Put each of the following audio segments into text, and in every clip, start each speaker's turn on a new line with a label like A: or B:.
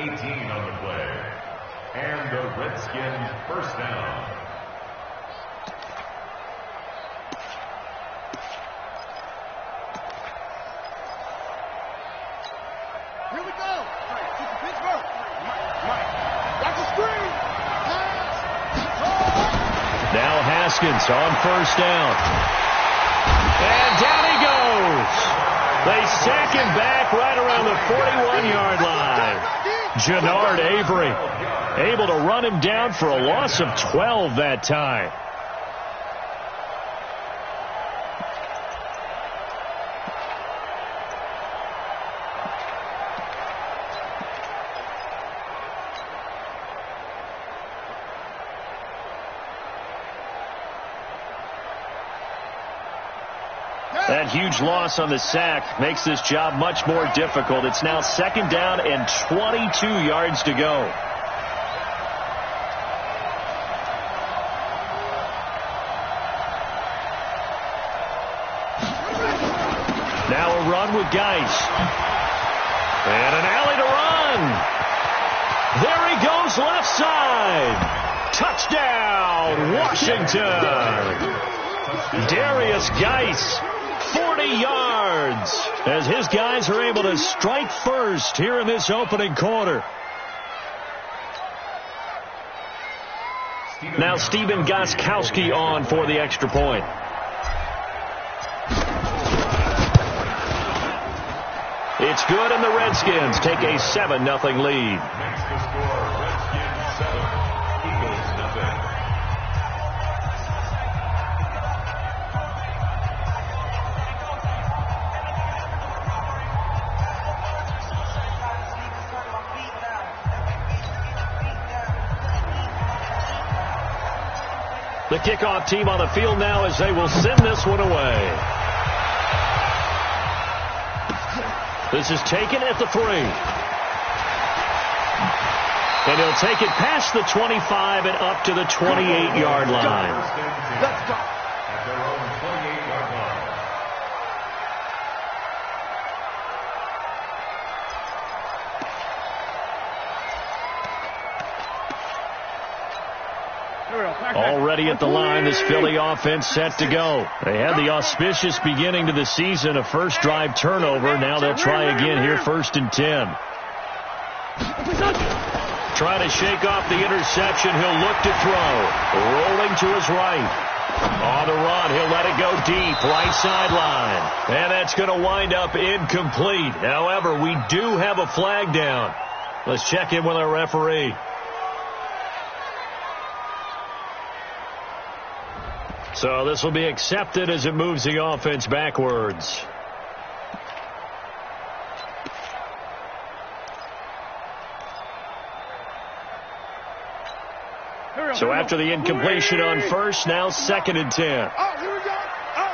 A: 18 on the play. And the Redskins first down.
B: Here we go. Pittsburgh. Mike. That's a screen.
C: Now Haskins on first down. And down he goes. They sack him back right around the 41-yard line. Jannard Avery able to run him down for a loss of 12 that time. That huge loss on the sack makes this job much more difficult. It's now second down and 22 yards to go. Now a run with Geis. And an alley to run. There he goes left side. Touchdown, Washington. Darius Geis. 40 yards as his guys are able to strike first here in this opening quarter. Now Stephen Gostkowski on for the extra point. It's good, and the Redskins take a 7-0 lead.
A: Next to score, Redskins 7, Eagles 0.
C: The kickoff team on the field now as they will send this one away. This is taken at the 3. And he'll take it past the 25 and up to the 28-yard line.
B: Let's go.
A: At their own 28-yard line.
C: Already at the line, this Philly offense set to go. They had the auspicious beginning to the season, a first drive turnover. Now they'll try again here, 1st and 10. Trying to shake off the interception. He'll look to throw. Rolling to his right. On the run, he'll let it go deep, right sideline. And that's going to wind up incomplete. However, we do have a flag down. Let's check in with our referee. So this will be accepted as it moves the offense backwards. So after the incompletion on first, now 2nd and 10.
B: Oh, here we go. Oh.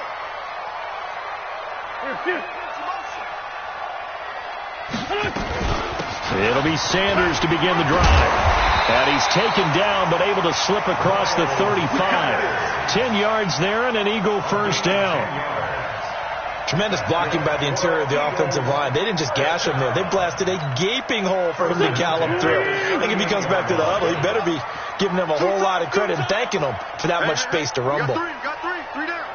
C: It'll be Sanders to begin the drive. And he's taken down but able to slip across the 35. 10 yards there and an Eagle first down.
D: Tremendous blocking by the interior of the offensive line. They didn't just gash him there. They blasted a gaping hole for him to gallop through. I think if he comes back to the huddle, he better be giving them a whole lot of credit and thanking them for that much space to rumble.
B: Got three. Three down.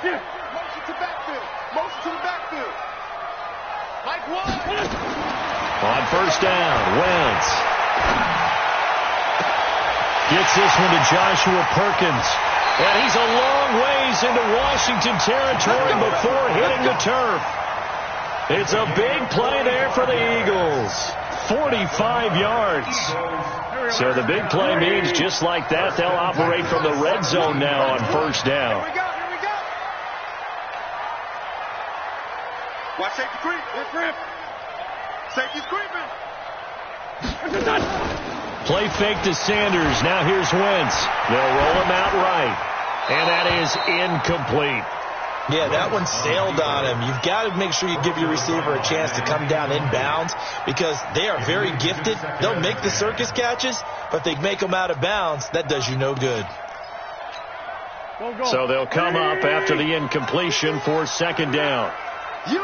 B: Here. Motion to backfield. Motion to the backfield. Mike one.
C: On first down, Wentz gets this one to Joshua Perkins. And he's a long ways into Washington territory before hitting the turf. It's a big play there for the Eagles. 45 yards. So the big play means just like that, they'll operate from the red zone now on first down.
B: Here we go. Watch safety creep. Safety's creeping.
C: Play fake to Sanders. Now here's Wentz. They'll roll him out right. And that is incomplete.
D: Yeah, that one sailed on him. You've got to make sure you give your receiver a chance to come down inbounds because they are very gifted. They'll make the circus catches, but if they make them out of bounds, that does you no good.
C: So they'll come up after the incompletion for second down.
B: You.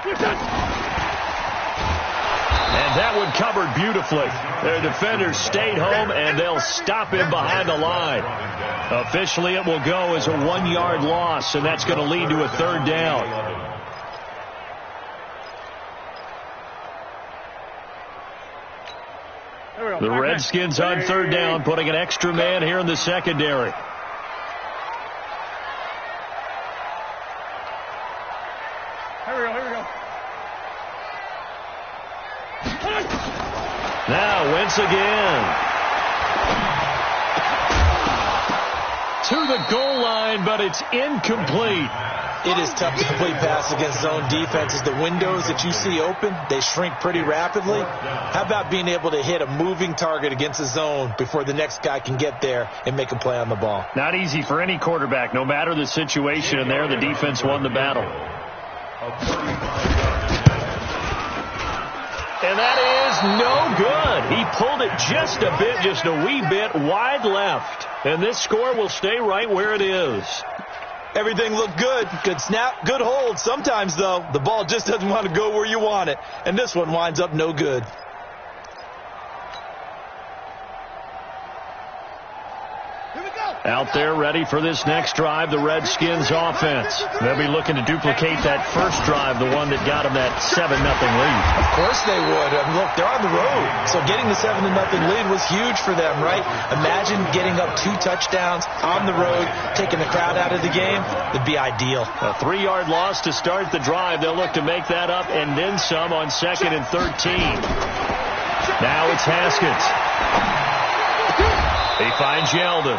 C: And that one covered beautifully. Their defenders stayed home, and they'll stop him behind the line. Officially, it will go as a 1-yard loss, and that's going to lead to a 3rd down. The Redskins on 3rd down, putting an extra man here in the secondary.
B: Here we go.
C: Now, Wentz again. To the goal line, but it's incomplete.
D: It is tough to complete pass against zone defenses. The windows that you see open, they shrink pretty rapidly. How about being able to hit a moving target against a zone before the next guy can get there and make a play on the ball?
C: Not easy for any quarterback, no matter the situation. And there, the defense won the battle. And that is no good. He pulled it just a bit, just a wee bit wide left. And this score will stay right where it is.
D: Everything looked good. Good snap, good hold. Sometimes, though, the ball just doesn't want to go where you want it. And this one winds up no good.
C: Out there ready for this next drive, the Redskins offense. They'll be looking to duplicate that first drive, the one that got them that 7-0 lead.
D: Of course they would. Look, they're on the road. So getting the 7-0 lead was huge for them, right? Imagine getting up 2 touchdowns on the road, taking the crowd out of the game. It'd be ideal.
C: A 3-yard loss to start the drive. They'll look to make that up and then some on 2nd and 13. Now it's Haskins. He finds Yeldon.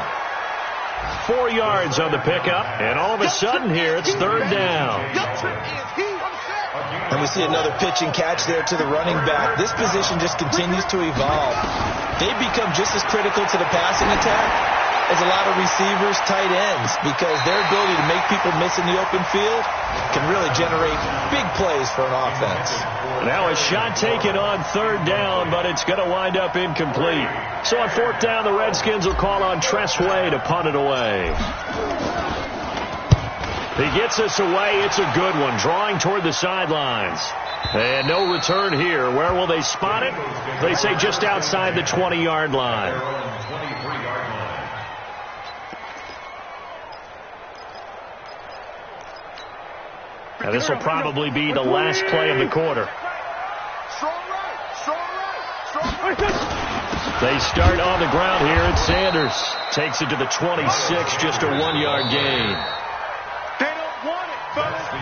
C: 4 yards on the pickup, and all of a sudden here, it's 3rd down.
D: And we see another pitch and catch there to the running back. This position just continues to evolve. They become just as critical to the passing attack as a lot of receivers, tight ends, because their ability to make people miss in the open field can really generate big plays for an offense.
C: Now a shot taken on 3rd down, but it's going to wind up incomplete. So on 4th down, the Redskins will call on Tressway to punt it away. He gets us away. It's a good one, drawing toward the sidelines. And no return here. Where will they spot it? They say just outside the 20-yard line. Now this will probably be the last play of the quarter. They start on the ground here, and Sanders takes it to the 26, just a 1-yard gain.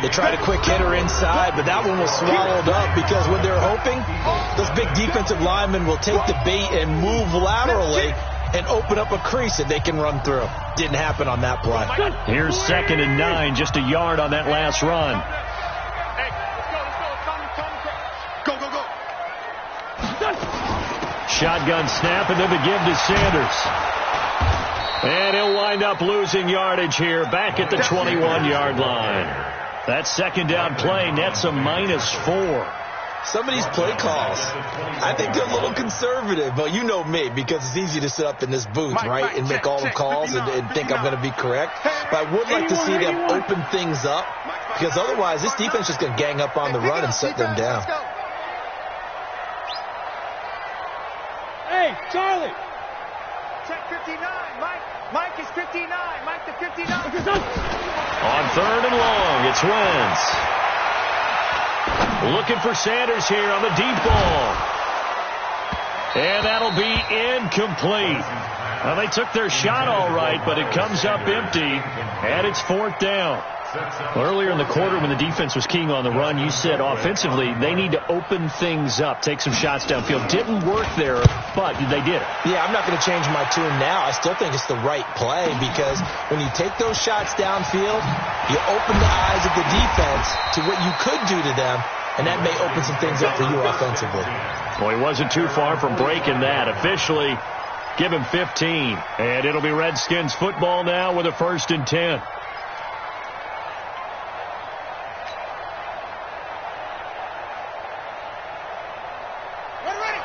D: They tried a quick hitter inside, but that one was swallowed up because what they're hoping, those big defensive linemen will take the bait and move laterally and open up a crease that they can run through. Didn't happen on that play.
C: Here's 2nd and 9, just a yard on that last run. Shotgun snap, and then the give to Sanders. And he'll wind up losing yardage here, back at the 21-yard line. That 2nd down play nets a -4.
D: Some of these play calls, I think they're a little conservative, but you know me, because it's easy to sit up in this booth, right, and make all the calls and think I'm going to be correct. But I would like to see them open things up, because otherwise this defense is going to gang up on the run and set them down.
B: Hey, Charlie! Check 59, Mike. Mike is 59. Mike to 59.
C: On 3rd and long, it's Wentz. Looking for Sanders here on the deep ball. And that'll be incomplete. Well, they took their shot all right, but it comes up empty, and it's 4th down. Well, earlier in the quarter when the defense was keying on the run, you said offensively they need to open things up, take some shots downfield. Didn't work there, but they did it.
D: Yeah, I'm not going to change my tune now. I still think it's the right play because when you take those shots downfield, you open the eyes of the defense to what you could do to them, and that may open some things up for you offensively.
C: Well, he wasn't too far from breaking that. Officially, give him 15. And it'll be Redskins football now with a 1st and 10.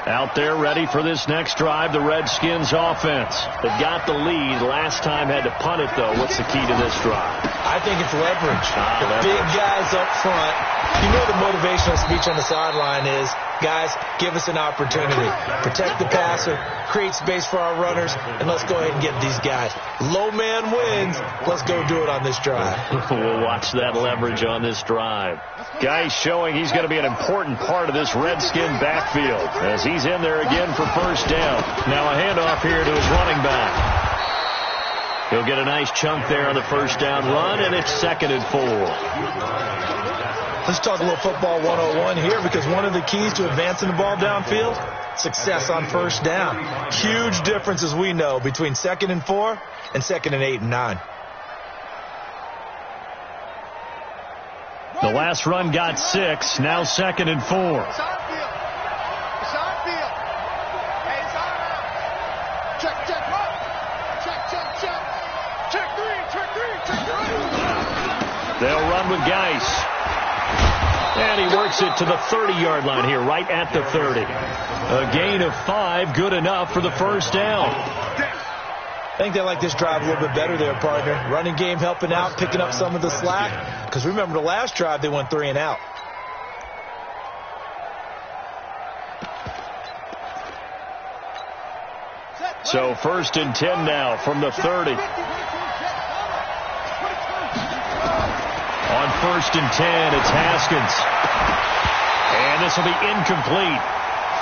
C: Out there ready for this next drive, the Redskins offense. They've got the lead. Last time had to punt it, though. What's the key to this drive?
D: I think it's leverage. The big guys up front. You know the motivational speech on the sideline is, guys, give us an opportunity. Protect the passer, create space for our runners, and let's go ahead and get these guys. Low man wins. Let's go do it on this drive.
C: We'll watch that leverage on this drive. Guy showing he's going to be an important part of this Redskin backfield as he's in there again for first down. Now a handoff here to his running back. He'll get a nice chunk there on the first down run, and it's 2nd and 4.
D: Let's talk a little football 101 here, because one of the keys to advancing the ball downfield, success on first down. Huge difference, as we know, between 2nd and 4 and 2nd and 8 and 9.
C: The last run got 6, now 2nd and 4. They'll run with Geis. And he works it to the 30-yard line here, right at the 30. A gain of 5, good enough for the first down.
D: I think they like this drive a little bit better there, partner. Running game helping out, picking up some of the slack. Because remember, the last drive, they went 3 and out.
C: So 1st and 10 now from the 30. On 1st and 10, it's Haskins. And this will be incomplete.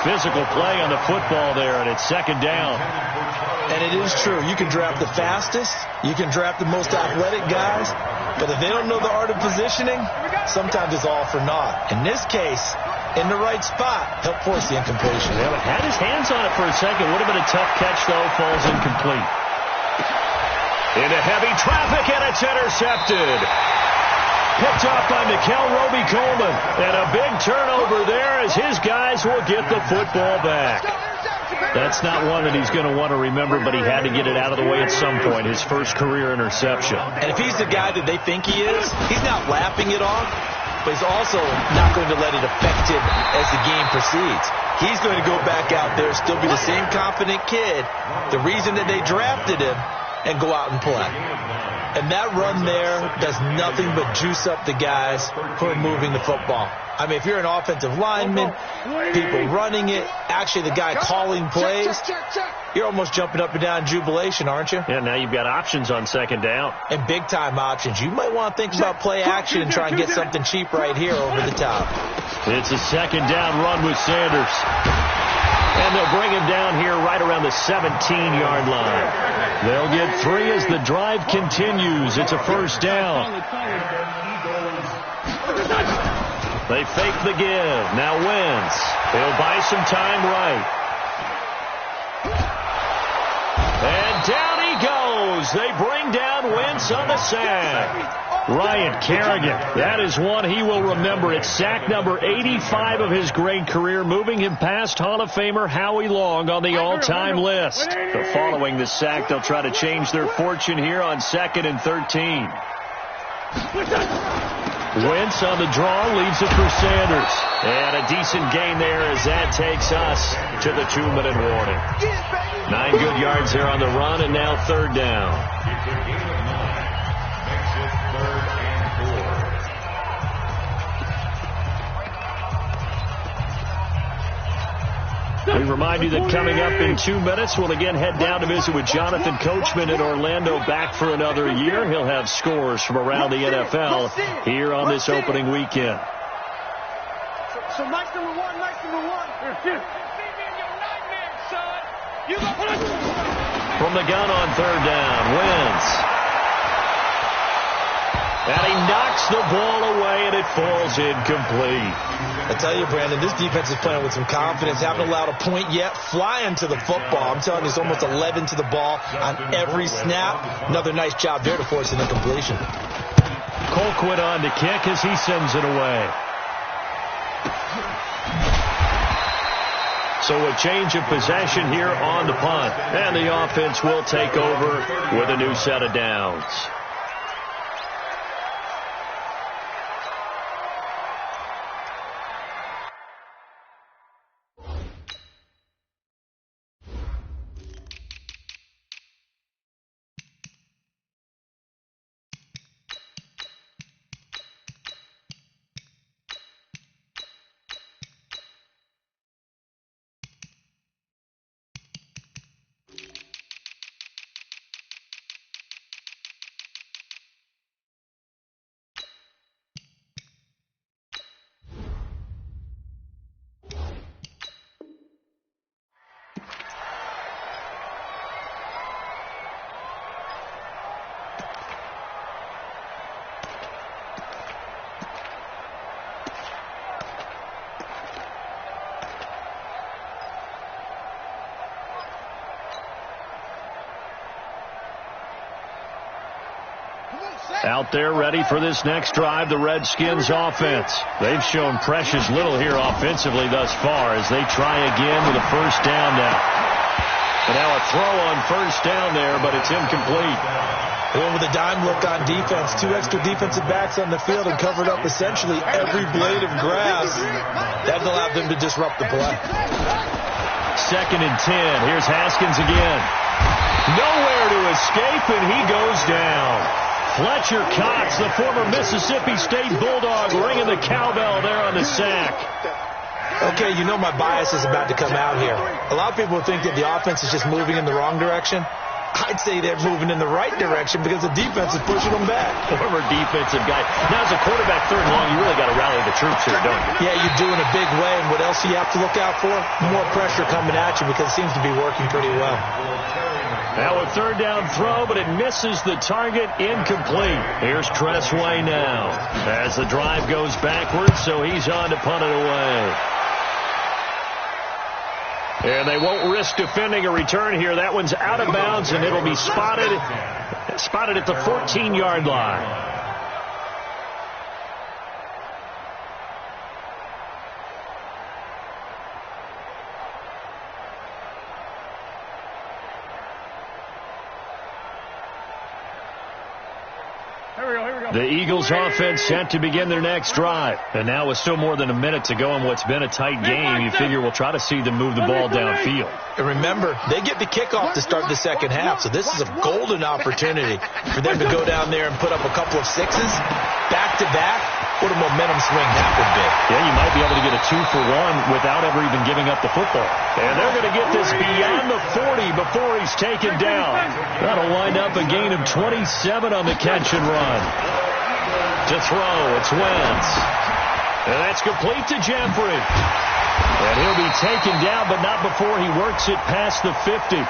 C: Physical play on the football there, and it's 2nd down.
D: And it is true. You can draft the fastest. You can draft the most athletic guys. But if they don't know the art of positioning, sometimes it's all for naught. In this case, in the right spot, help force the incompletion.
C: Yeah, but had his hands on it for a second. Would have been a tough catch, though. Falls incomplete. Into heavy traffic, and it's intercepted. Picked off by Mikel Roby-Coleman. And a big turnover there as his guys will get the football back. That's not one that he's going to want to remember, but he had to get it out of the way at some point, his first career interception.
D: And if he's the guy that they think he is, he's not lapping it off, but he's also not going to let it affect him as the game proceeds. He's going to go back out there, still be the same confident kid, the reason that they drafted him, and go out and play. And that run there does nothing but juice up the guys who are moving the football. I mean, if you're an offensive lineman, people running it, actually the guy calling plays, you're almost jumping up and down in jubilation, aren't you?
C: Yeah, now you've got options on 2nd down.
D: And big-time options. You might want to think about play action and try and get something cheap right here over the top.
C: It's a 2nd down run with Sanders. And they'll bring him down here right around the 17-yard line. They'll get 3 as the drive continues. It's a first down. They fake the give. Now Wentz. He'll buy some time right. And down he goes. They bring down Wentz on the sack. Ryan Kerrigan, that is one he will remember. It's sack number 85 of his great career, moving him past Hall of Famer Howie Long on the all-time list. But following the sack, they'll try to change their fortune here on 2nd and 13. Wentz on the draw, leaves it for Sanders. And a decent gain there as that takes us to the 2-minute warning. 9 good yards there on the run, and now 3rd down. We remind you that coming up in 2 minutes, we'll again head down to visit with Jonathan Coachman in Orlando, back for another year. He'll have scores from around the NFL here on this opening weekend.
B: So nice number one.
C: From the gun on 3rd down, Wentz. And he knocks the ball away, and it falls incomplete.
D: I tell you, Brandon, this defense is playing with some confidence. Haven't allowed a point yet. Flying to the football. I'm telling you, it's almost 11 to the ball on every snap. Another nice job there to force an incompletion.
C: Colquitt on to kick as he sends it away. So a change of possession here on the punt. And the offense will take over with a new set of downs. out there ready for this next drive, the Redskins offense. They've shown precious little here offensively thus far as they try again with a first down now. And now a throw on first down there, but it's incomplete.
D: They went with a dime look on defense. 2 extra defensive backs on the field and covered up essentially every blade of grass. That allowed them to disrupt the play.
C: 2nd and 10. Here's Haskins again. Nowhere to escape, and he goes down. Fletcher Cox, the former Mississippi State Bulldog, ringing the cowbell there on the sack.
D: Okay, you know my bias is about to come out here. A lot of people think that the offense is just moving in the wrong direction. I'd say they're moving in the right direction because the defense is pushing them back.
C: Former defensive guy. Now, as a quarterback 3rd and long, you really got to rally the troops here, don't you?
D: Yeah, you do in a big way. And what else do you have to look out for? More pressure coming at you because it seems to be working pretty well.
C: Now a 3rd down throw, but it misses the target. Incomplete. Here's Tressway now as the drive goes backwards, so he's on to punt it away. And they won't risk defending a return here. That one's out of bounds, and it'll be spotted at the 14-yard line. The Eagles offense set to begin their next drive. And now with still more than a minute to go in what's been a tight game, you figure we'll try to see them move the ball downfield.
D: And remember, they get the kickoff to start the second half, so this is a golden opportunity for them to go down there and put up a couple of sixes back-to-back. What a momentum swing that would be.
C: Yeah, you might be able to get a 2-for-1 without ever even giving up the football. And they're going to get this beyond the 40 before he's taken down. That'll wind up a gain of 27 on the catch and run. To throw, it's Wentz. And that's complete to Jeffrey. And he'll be taken down, but not before he works it past the 50.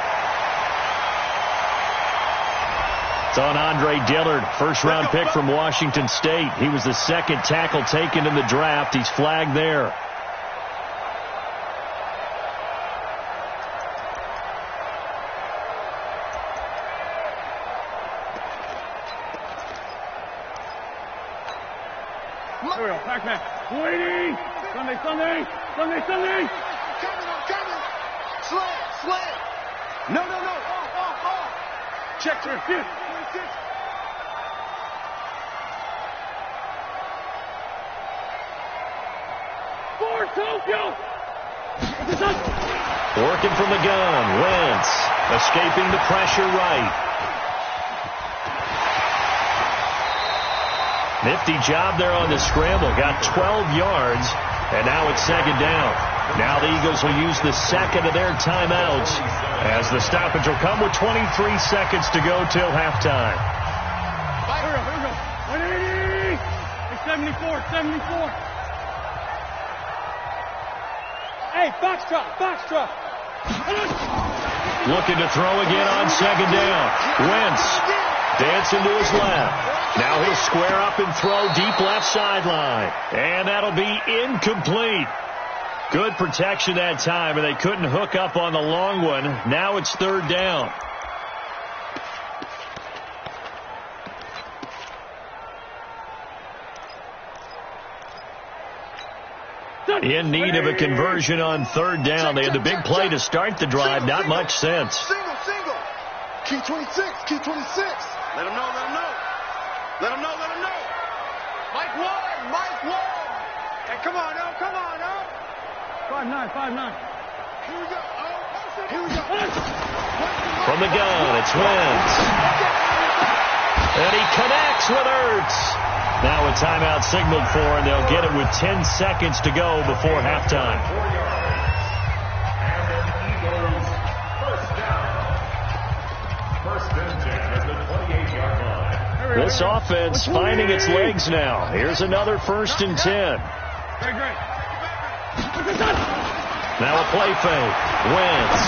C: It's on Andre Dillard, first-round pick from Washington State. He was the 2nd tackle taken in the draft. He's flagged there.
B: Here we go, Pac-Man. Waiting. Sunday. Coming. Slant. No. Off. Check to refute. For Tokyo.
C: Working from the gun. Wentz escaping the pressure right. Nifty job there on the scramble. Got 12 yards, and now it's 2nd down. Now the Eagles will use the 2nd of their timeouts as the stoppage will come with 23 seconds to go till halftime.
B: Here we go. 180. It's 74. Hey, box drop.
C: Looking to throw again on 2nd down. Wentz dancing to his left. Now he'll square up and throw deep left sideline. And that'll be incomplete. Good protection that time, and they couldn't hook up on the long one. Now it's 3rd down. In need of a conversion on 3rd down. They had the big play to start the drive. Not much sense.
B: Single. Key 26. Let him know. Mike Ward. Hey, come on, now. 5'9". Here we go.
C: From the gun, it's Wentz. And he connects with Ertz. Now a timeout signaled for, and they'll get it with 10 seconds to go before halftime. This offense finding its legs now. Here's another 1st and 10.
B: Great.
C: Now a play fake. Wentz.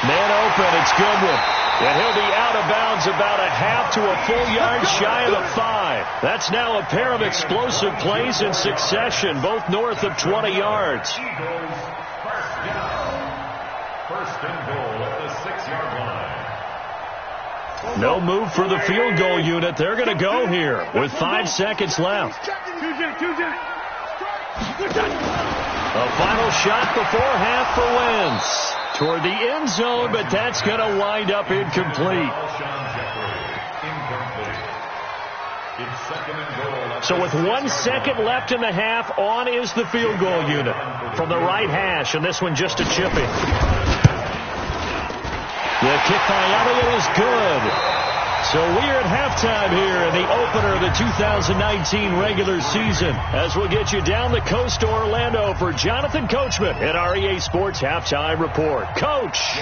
C: Man open. It's Goodwin. And he'll be out of bounds about a half to a full yard shy of the 5. That's now a pair of explosive plays in succession, both north of 20 yards.
A: First and goal at the 6-yard line.
C: No move for the field goal unit. They're going to go here with 5 seconds left. A final shot before half for Wentz. Toward the end zone, but that's going to wind up incomplete. So with 1 second left in the half, on is the field goal unit from the right hash, and this one just a chipping. The kick by Elliott is good. So we're at halftime here in the opener of the 2019 regular season, as we'll get you down the coast to Orlando for Jonathan Coachman at our EA Sports Halftime Report. Coach,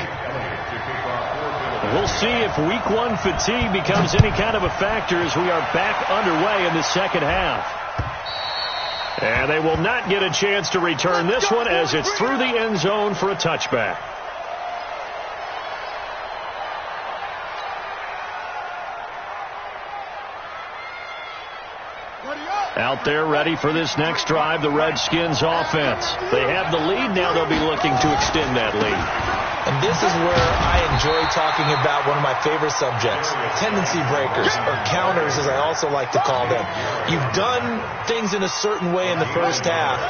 C: we'll see if Week 1 fatigue becomes any kind of a factor as we are back underway in the second half. And they will not get a chance to return this one as it's through the end zone for a touchback. Out there ready for this next drive, the Redskins offense. They have the lead. Now they'll be looking to extend that lead.
D: And this is where I enjoy talking about one of my favorite subjects, tendency breakers, or counters as I also like to call them. You've done things in a certain way in the first half,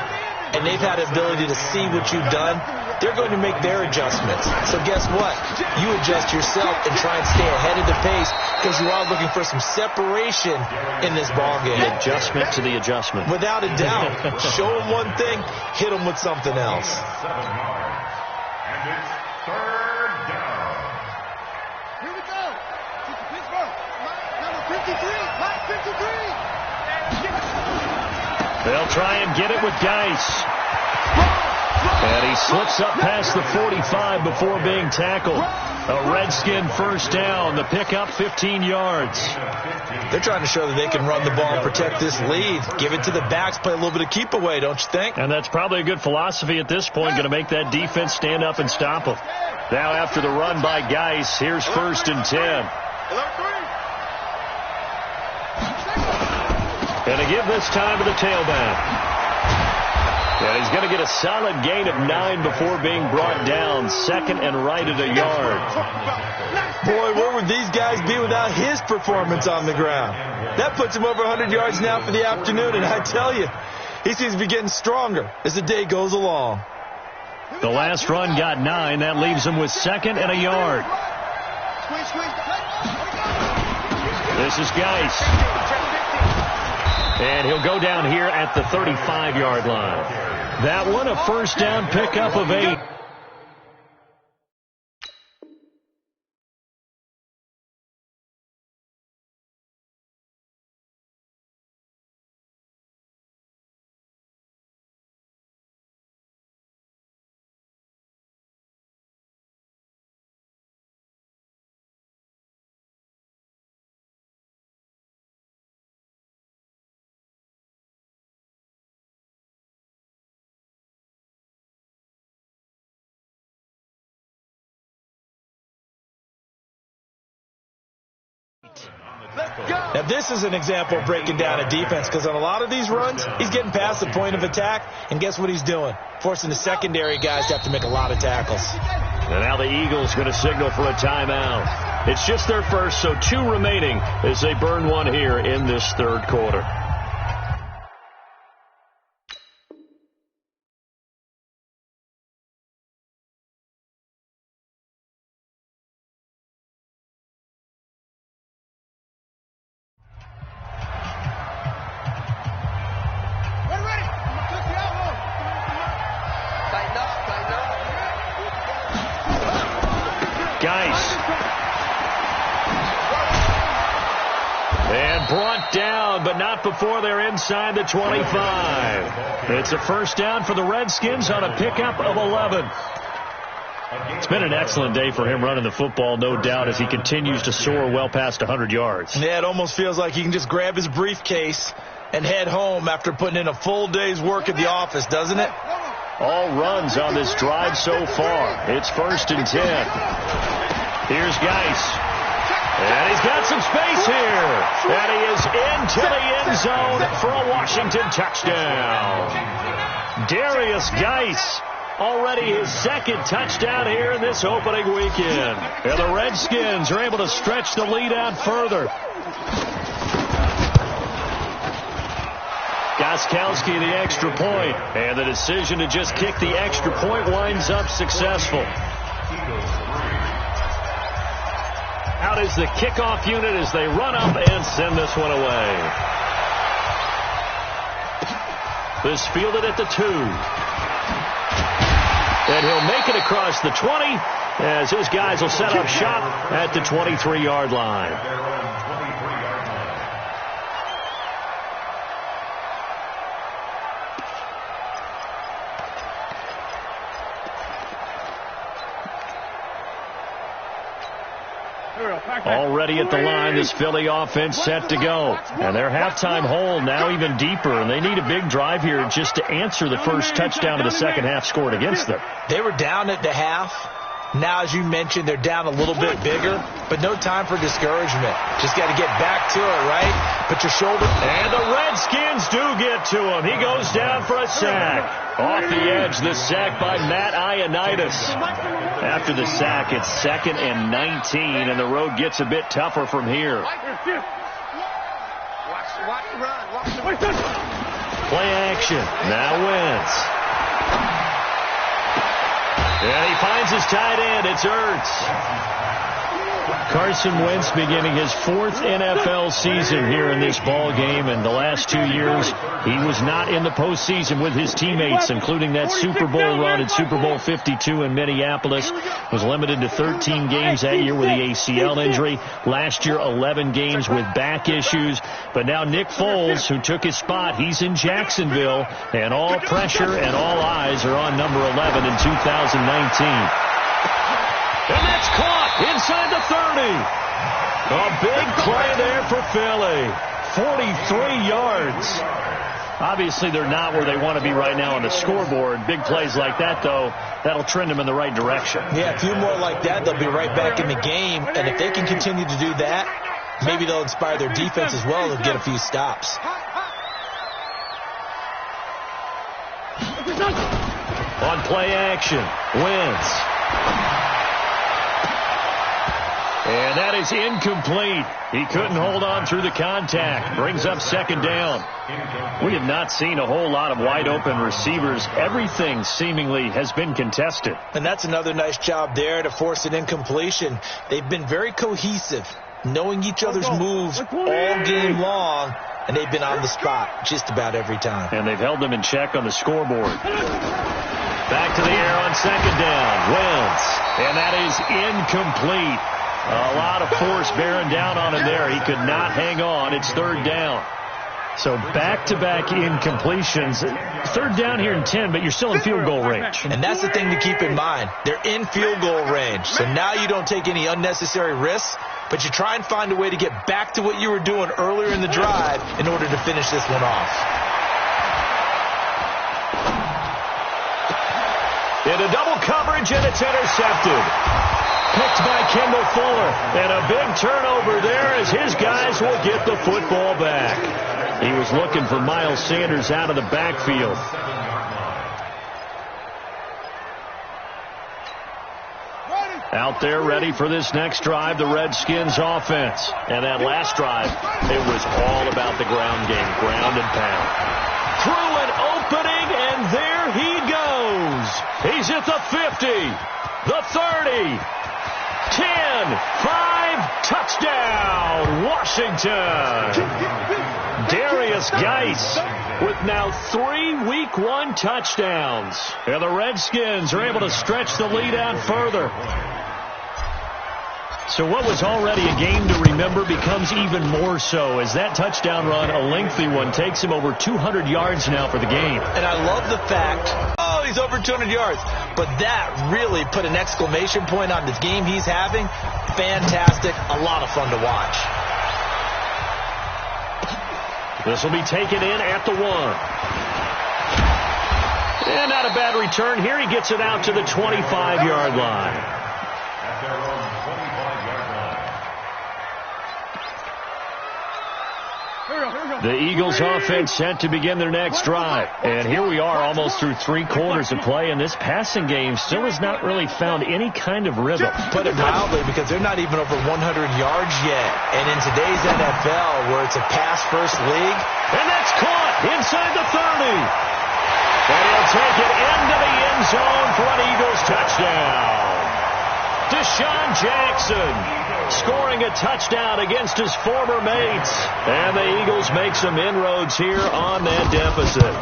D: and they've had the ability to see what you've done. They're going to make their adjustments. So guess what? You adjust yourself and try and stay ahead of the pace because you are looking for some separation in this ballgame.
C: The adjustment to the adjustment.
D: Without a doubt. Show them one thing, hit them with something else.
A: And it's third down.
B: Here we go. Pittsburgh. Number 53. Line 53.
C: They'll try and get it with Geis. And he slips up past the 45 before being tackled. A Redskin first down. The pickup 15 yards.
D: They're trying to show that they can run the ball and protect this lead. Give it to the backs, play a little bit of keep away, don't you think?
C: And that's probably a good philosophy at this point. Going to make that defense stand up and stop them. Now after the run by Geis, here's 1st and 10. And to give this time to the tailback. And he's going to get a solid gain of 9 before being brought down. 2nd and right at a yard.
D: Boy, where would these guys be without his performance on the ground? That puts him over 100 yards now for the afternoon, and I tell you, he seems to be getting stronger as the day goes along.
C: The last run got 9. That leaves him with 2nd and a yard. This is Geis. And he'll go down here at the 35-yard line. That one a first down pickup of 8.
D: Now, this is an example of breaking down a defense because on a lot of these runs, he's getting past the point of attack, and guess what he's doing? Forcing the secondary guys to have to make a lot of tackles.
C: And now the Eagles going to signal for a timeout. It's just their first, so 2 remaining as they burn one here in this third quarter. But not before they're inside the 25. It's a first down for the Redskins on a pickup of 11. It's been an excellent day for him running the football, no doubt, as he continues to soar well past 100 yards.
D: Yeah, it almost feels like he can just grab his briefcase and head home after putting in a full day's work at the office, doesn't it?
C: All runs on this drive so far. It's 1st and 10. Here's Geis. And he's got some space here. And he is into the end zone for a Washington touchdown. Darius Geis Already his second touchdown here in this opening weekend. And the Redskins are able to stretch the lead out further. Gostkowski the extra point, and the decision to just kick the extra point winds up successful. Out is the kickoff unit as they run up and send this one away. This fielded at the 2. And he'll make it across the 20 as his guys will set up shop at the 23-yard line. Already at the line, this Philly offense set to go. And their halftime hole now even deeper, and they need a big drive here just to answer the first touchdown of the second half scored against them.
D: They were down at the half. Now, as you mentioned, they're down a little bit bigger, but no time for discouragement. Just got to get back to it, right? Put your shoulder.
C: And the Redskins do get to him. He goes down for a sack. Off the edge, the sack by Matt Ioannidis. After the sack, it's 2nd and 19, and the road gets a bit tougher from here. Play action. Now Wentz. And he finds his tight end. It's Ertz. Carson Wentz beginning his 4th NFL season here in this ball game, and the last 2 years he was not in the postseason with his teammates, including that Super Bowl run at Super Bowl 52 in Minneapolis. Was limited to 13 games that year with the ACL injury. Last year, 11 games with back issues. But now Nick Foles, who took his spot, he's in Jacksonville, and all pressure and all eyes are on number 11 in 2019. And that's caught inside the 30. A big play there for Philly. 43 yards. Obviously, they're not where they want to be right now on the scoreboard. Big plays like that, though, that'll trend them in the right direction.
D: Yeah, a few more like that, they'll be right back in the game. And if they can continue to do that, maybe they'll inspire their defense as well and get a few stops.
C: On play action, Wentz. And that is incomplete. He couldn't hold on through the contact. Brings up 2nd down. We have not seen a whole lot of wide open receivers. Everything seemingly has been contested.
D: And that's another nice job there to force an incompletion. They've been very cohesive, knowing each other's moves all game long, and they've been on the spot just about every time.
C: And they've held them in check on the scoreboard. Back to the air on 2nd down. Wentz. And that is incomplete. A lot of force bearing down on him there. He could not hang on. It's 3rd down. So back-to-back incompletions. 3rd down here in 10, but you're still in field goal range.
D: And that's the thing to keep in mind. They're in field goal range. So now you don't take any unnecessary risks, but you try and find a way to get back to what you were doing earlier in the drive in order to finish this one off.
C: Into double coverage, and it's intercepted. Picked by Kendall Fuller. And a big turnover there as his guys will get the football back. He was looking for Miles Sanders out of the backfield. Out there ready for this next drive, the Redskins offense. And that last drive, it was all about the ground game, ground and pound. Through an opening, and there he goes. He's at the 50, the 30. 10, 5, touchdown, Washington. Darius Geis with now 3 Week 1 touchdowns. And the Redskins are able to stretch the lead out further. So what was already a game to remember becomes even more so as that touchdown run, a lengthy one, takes him over 200 yards now for the game.
D: And I love the fact, he's over 200 yards. But that really put an exclamation point on this game he's having. Fantastic. A lot of fun to watch.
C: This will be taken in at the 1. And not a bad return here. He gets it out to the 25-yard line.
A: At their own 25-yard line.
C: The Eagles offense set to begin their next drive. And here we are almost through 3 quarters of play, and this passing game still has not really found any kind of rhythm.
D: Put it mildly, because they're not even over 100 yards yet. And in today's NFL, where it's a pass-first league.
C: And that's caught inside the 30. And he'll take it into the end zone for an Eagles touchdown. Deshaun Jackson scoring a touchdown against his former mates. And the Eagles make some inroads here on that deficit.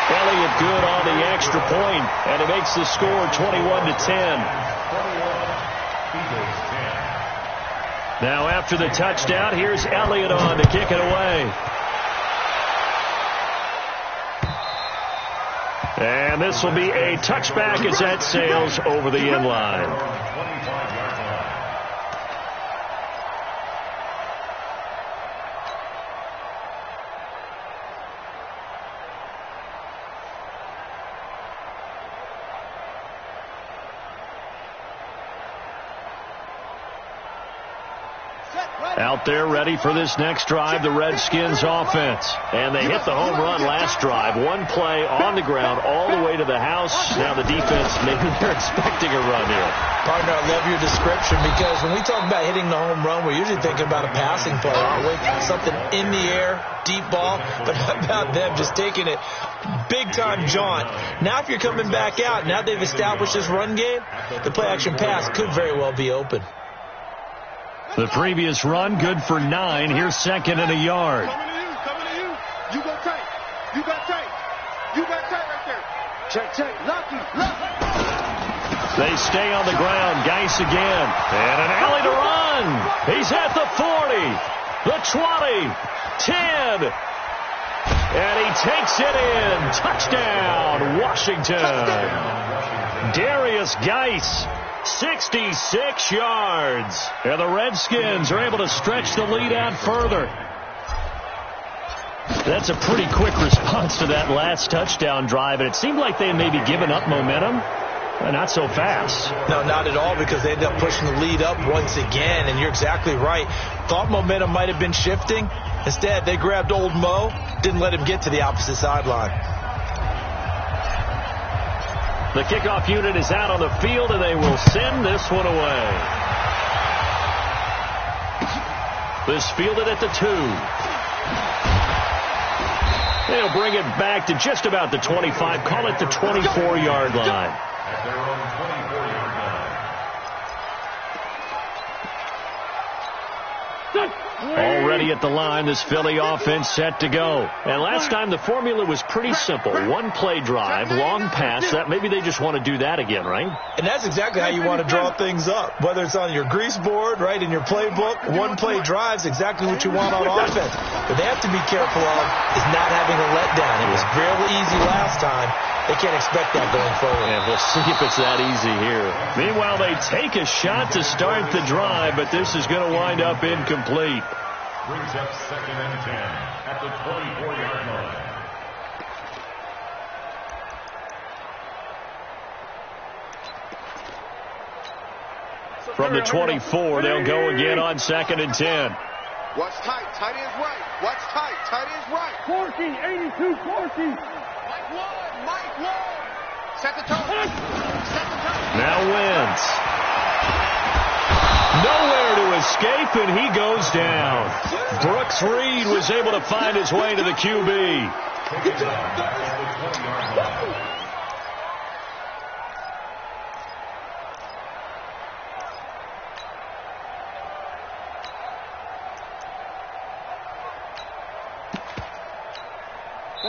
C: Elliott good on the extra point, and it makes the score 21-10. Now after the touchdown, here's Elliott on to kick it away. And this will be a touchback as that sails over the end line. Out there ready for this next drive, the Redskins offense. And they hit the home run last drive. One play on the ground all the way to the house. Now the defense, maybe they're expecting a run here.
D: Partner, I love your description, because when we talk about hitting the home run, we're usually thinking about a passing play, aren't we? Something in the air, deep ball. But how about them just taking it big-time jaunt? Now if you're coming back out, now they've established this run game, the play-action pass could very well be open.
C: The previous run, good for 9. Here's second and a yard.
B: Coming to you. You go tight. You got tight. You got tight right there. Check. Lucky.
C: They stay on the ground. Geis again. And an alley to run. He's at the 40. The 20. 10. And he takes it in. Touchdown, Washington. Darius Geis. 66 yards. And the Redskins are able to stretch the lead out further. That's a pretty quick response to that last touchdown drive. And it seemed like they had maybe given up momentum. Not so fast.
D: No, not at all, because they ended up pushing the lead up once again. And you're exactly right. Thought momentum might have been shifting. Instead, they grabbed old Mo. Didn't let him get to the opposite sideline.
C: The kickoff unit is out on the field, and they will send this one away. This fielded at the 2. They'll bring it back to just about the 25. Call it the 24-yard line.
A: At their own 24-yard line.
C: Already at the line, this Philly offense set to go. And last time the formula was pretty simple. One play drive, long pass. That maybe they just want to do that again, right?
D: And that's exactly how you want to draw things up. Whether it's on your grease board, right, in your playbook, one play drive's exactly what you want on offense. What they have to be careful of is not having a letdown. It was fairly easy last time. They can't expect that going forward.
C: And we'll see if it's that easy here. Meanwhile, they take a shot to start the drive, but this is going to wind up incomplete.
A: Brings up second and 10 at the 24-yard line.
C: From the 24, they'll go again on second and 10.
B: Watch tight. Tight ends right. Watch tight. Tight ends right.
E: 42, 40.
B: Mike Ward. Set the tone.
C: Now Wentz. Nowhere to escape, and he goes down. Brooks Reed was able to find his way to the QB.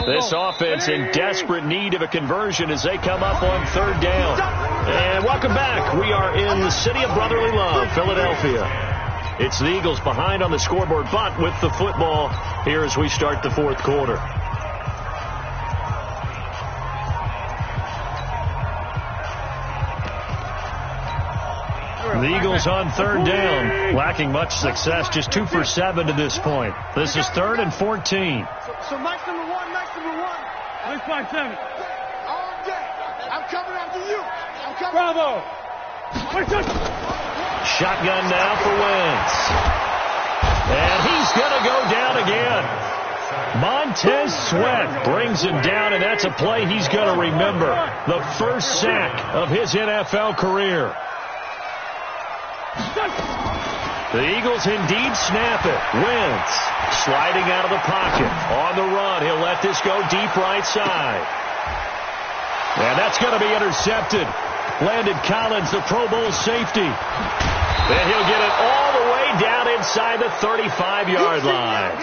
C: This offense in desperate need of a conversion as they come up on third down. And welcome back. We are in the city of brotherly love, Philadelphia. It's the Eagles behind on the scoreboard, but with the football here as we start the fourth quarter. The Eagles on third down, lacking much success, just 2 for 7 to this point. This is 3rd and 14.
B: So Mike's number one.
E: Let's 5-7.
B: All day. I'm coming after you. I'm coming.
E: Bravo.
C: Shotgun now for Wentz. And he's going to go down again. Montez Sweat brings him down, and that's a play he's going to remember. The first sack of his NFL career. The Eagles indeed snap it. Wentz sliding out of the pocket. On the run, he'll let this go deep right side. And that's going to be intercepted. Landon Collins, the Pro Bowl safety. And he'll get it all the way down inside the 35-yard line.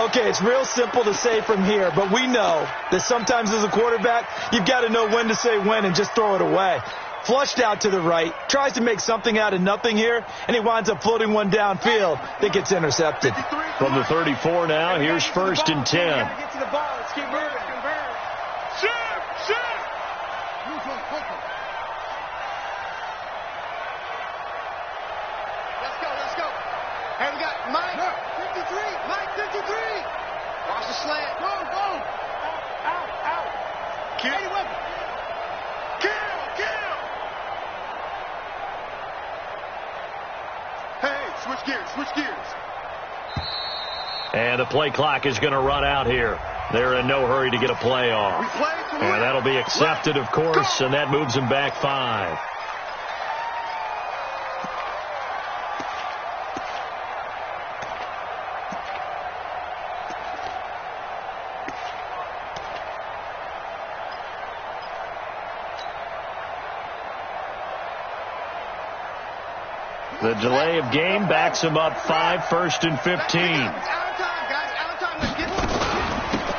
D: Okay, it's real simple to say from here, but we know that sometimes as a quarterback, you've got to know when to say when and just throw it away. Flushed out to the right, tries to make something out of nothing here, and he winds up floating one downfield that gets intercepted.
C: From the 34 now, here's 1st and 10.
B: Get to the ball. Let's keep moving. Shoot! Let's go. Hey, we got Mike 53. Mike 53. Watch the slant. Go. Out. Kill. Hey, switch gears.
C: And the play clock is going to run out here. They're in no hurry to get a play off. And that'll be accepted, of course, and that moves them back 5. The delay of game backs him up 5, 1st and 15.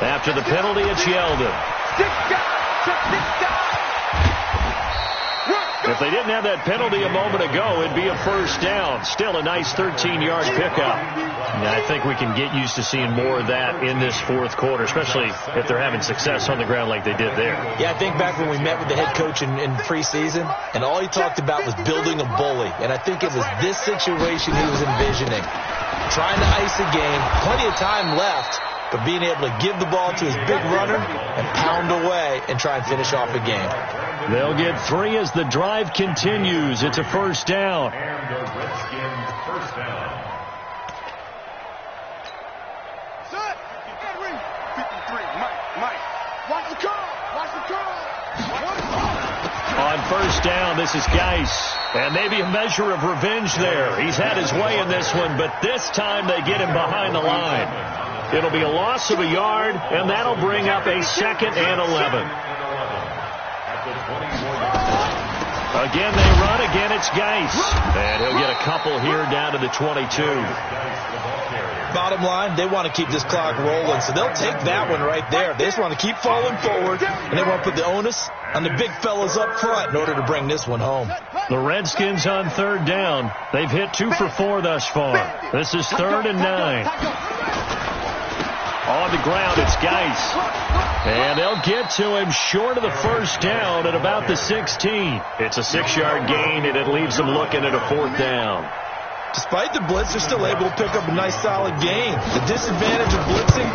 C: After the penalty, it's Yeldon. If they didn't have that penalty a moment ago, it'd be a first down. Still a nice 13-yard pickup. And I think we can get used to seeing more of that in this fourth quarter, especially if they're having success on the ground like they did there.
D: Yeah, I think back when we met with the head coach in preseason, and all he talked about was building a bully. And I think it was this situation he was envisioning. Trying to ice a game, plenty of time left, but being able to give the ball to his big runner and pound away and try and finish off a game.
C: They'll get 3 as the drive continues. It's a first down.
A: And the Redskins first down.
B: Set. 53. Mike. Watch the call.
C: On first down, this is Geis. And maybe a measure of revenge there. He's had his way in this one, but this time they get him behind the line. It'll be a loss of a yard, and that'll bring up a 2nd and 11. Again, they run. Again, it's Geis. And he'll get a couple here down to the 22.
D: Bottom line, they want to keep this clock rolling, so they'll take that one right there. They just want to keep falling forward, and they want to put the onus on the big fellas up front in order to bring this one home.
C: The Redskins on 3rd down. They've hit 2 for 4 thus far. This is 3rd and 9. On the ground, it's Geis. And they'll get to him short of the first down at about the 16. It's a 6-yard gain, and it leaves them looking at a 4th down.
D: Despite the blitz, they're still able to pick up a nice solid gain. The disadvantage of blitzing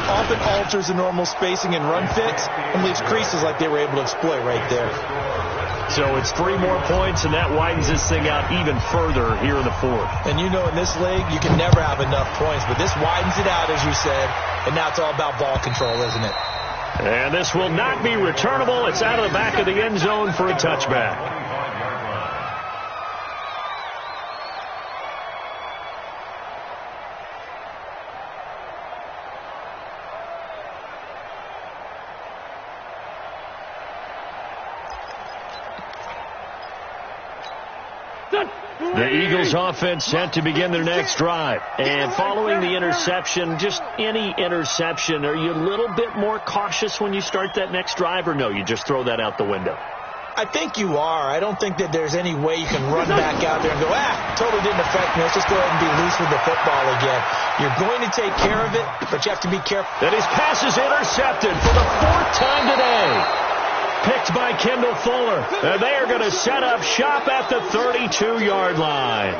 D: often alters the normal spacing and run fits and leaves creases like they were able to exploit right there.
C: So it's 3 more points, and that widens this thing out even further here in the 4th.
D: And you know in this league, you can never have enough points, but this widens it out, as you said, and now it's all about ball control, isn't it?
C: And this will not be returnable. It's out of the back of the end zone for a touchback. The Eagles offense set to begin their next drive. And following the interception, just any interception, are you a little bit more cautious when you start that next drive, or no, you just throw that out the window?
D: I think you are. I don't think that there's any way you can run back out there and go, totally didn't affect me. Let's just go ahead and be loose with the football again. You're going to take care of it, but you have to be careful.
C: And his pass is intercepted for the 4th time today. Picked by Kendall Fuller. And they are going to set up shop at the 32-yard line.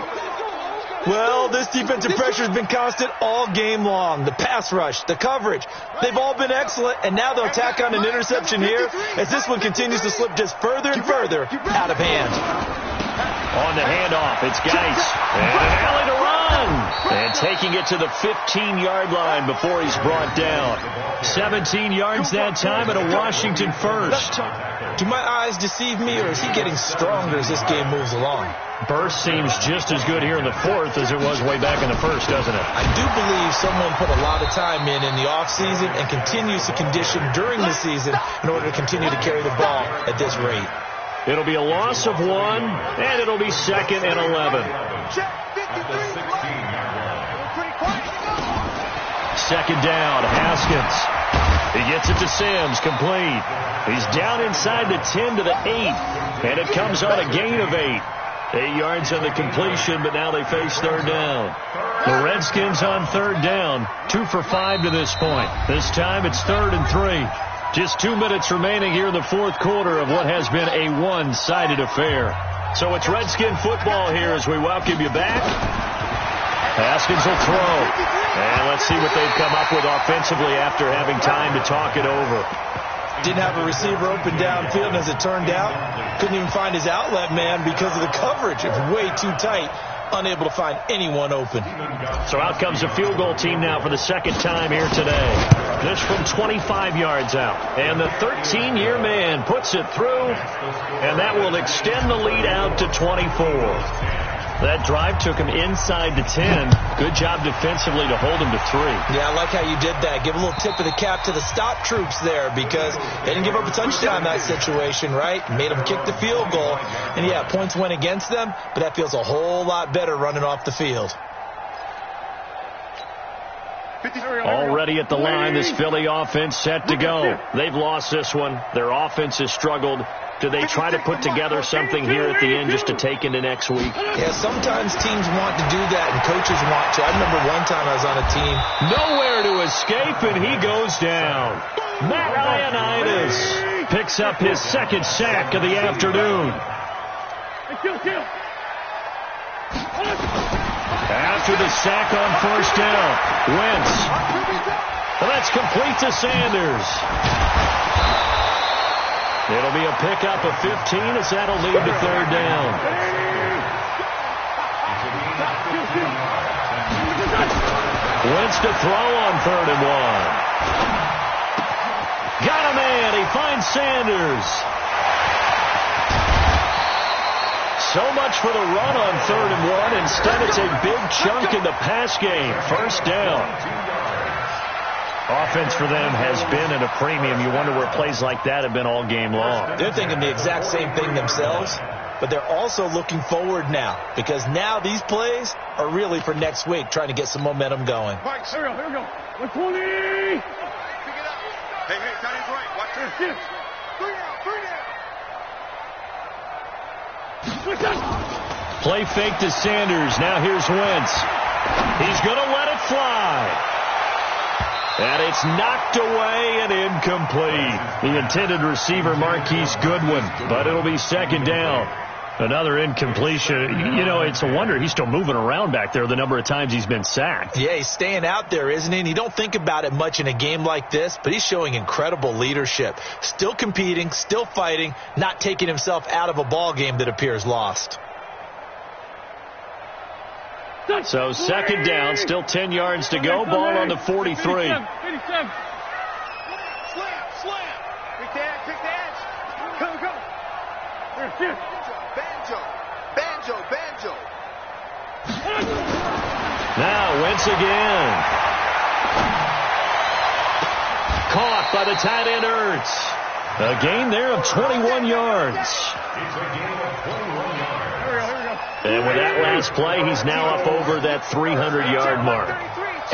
D: Well, this defensive pressure has been constant all game long. The pass rush, the coverage, they've all been excellent, and now they'll tack on an interception here as this one continues to slip just further and further out of hand.
C: On the handoff, it's Geis. And an alley to run. And taking it to the 15-yard line before he's brought down. 17 yards that time and a Washington first.
D: Do my eyes deceive me, or is he getting stronger as this game moves along?
C: Burst seems just as good here in the fourth as it was way back in the first, doesn't it?
D: I do believe someone put a lot of time in the offseason and continues to condition during the season in order to continue to carry the ball at this rate.
C: It'll be a loss of 1, and it'll be 2nd and 11. Second down, Haskins. He gets it to Sims, complete. He's down inside the 10 to the 8, and it comes on a gain of 8. 8 yards on the completion, but now they face third down. The Redskins on third down, 2 for 5 to this point. This time it's 3rd and 3. Just 2 minutes remaining here in the fourth quarter of what has been a one-sided affair. So it's Redskin football here as we welcome you back. Haskins will throw. And let's see what they've come up with offensively after having time to talk it over.
D: Didn't have a receiver open downfield, and as it turned out, couldn't even find his outlet man because of the coverage. It was way too tight. Unable to find anyone open.
C: So out comes the field goal team now for the second time here today. This from 25 yards out. And the 13-year man puts it through, and that will extend the lead out to 24. That drive took him inside the 10. Good job defensively to hold him to 3.
D: Yeah, I like how you did that. Give a little tip of the cap to the stop troops there because they didn't give up a touchdown in that situation, right? Made them kick the field goal. And, yeah, points went against them, but that feels a whole lot better running off the field.
C: Already at the line, this Philly offense set to go. They've lost this one. Their offense has struggled. Do they try to put together something here at the end just to take into next week?
D: Yeah, sometimes teams want to do that, and coaches want to. I remember one time I was on a team.
C: Nowhere to escape, and he goes down. Matt Ioannidis picks up his second sack of the afternoon. After the sack on first down, Wentz. Well, that's complete to Sanders. It'll be a pickup of 15 as that'll lead to third down. Wentz to throw on 3rd and 1. Got a man. He finds Sanders. So much for the run on 3rd and 1. Instead, it's a big chunk in the pass game. First down. Offense for them has been at a premium. You wonder where plays like that have been all game long.
D: They're thinking the exact same thing themselves, but they're also looking forward now because now these plays are really for next week, trying to get some momentum going.
E: Here we go. 120.
B: Pick it up. Hey, tight end's right. Watch this. 3 down.
C: Play fake to Sanders. Now here's Wentz. He's going to let it fly. And it's knocked away and incomplete. The intended receiver, Marquise Goodwin, but it'll be second down. Another incompletion. You know, it's a wonder he's still moving around back there the number of times he's been sacked.
D: Yeah, he's staying out there, isn't he? And you don't think about it much in a game like this, but he's showing incredible leadership. Still competing, still fighting, not taking himself out of a ball game that appears lost.
C: So second down, still 10 yards to go. Ball on the 43.
E: 87.
B: Slam. Pick the edge. Go. Banjo.
C: Now Wentz again. Caught by the tight end Ertz. A gain there of 21 yards.
A: It's a gain of 21 yards.
C: And with that last play, he's now up over that 300-yard mark.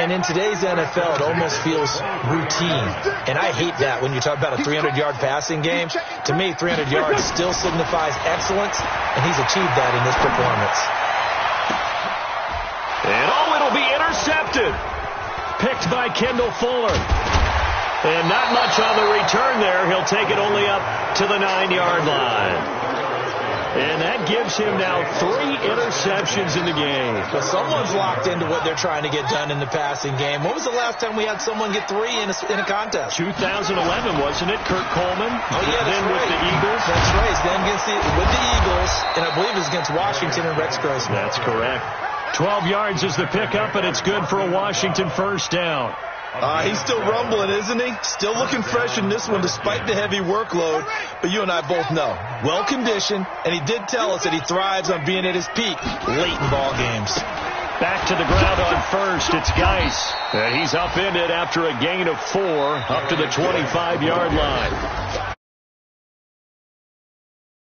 D: And in today's NFL, it almost feels routine. And I hate that when you talk about a 300-yard passing game. To me, 300 yards still signifies excellence, and he's achieved that in this performance.
C: And it'll be intercepted. Picked by Kendall Fuller. And not much on the return there. He'll take it only up to the 9-yard line. And that gives him now 3 interceptions in the game.
D: But someone's locked into what they're trying to get done in the passing game. When was the last time we had someone get 3 in a contest?
C: 2011, wasn't it? Kurt Coleman.
D: Oh, yeah, that's
C: then
D: right.
C: with the Eagles.
D: That's right. Then with the Eagles, and I believe it was against Washington and Rex Grossman.
C: That's correct. 12 yards is the pickup, and it's good for a Washington first down.
D: He's still rumbling, isn't he? Still looking fresh in this one despite the heavy workload. But you and I both know, well-conditioned, and he did tell us that he thrives on being at his peak late in ball games.
C: Back to the ground on first. It's Geis. And he's upended after a gain of 4 up to the 25-yard line.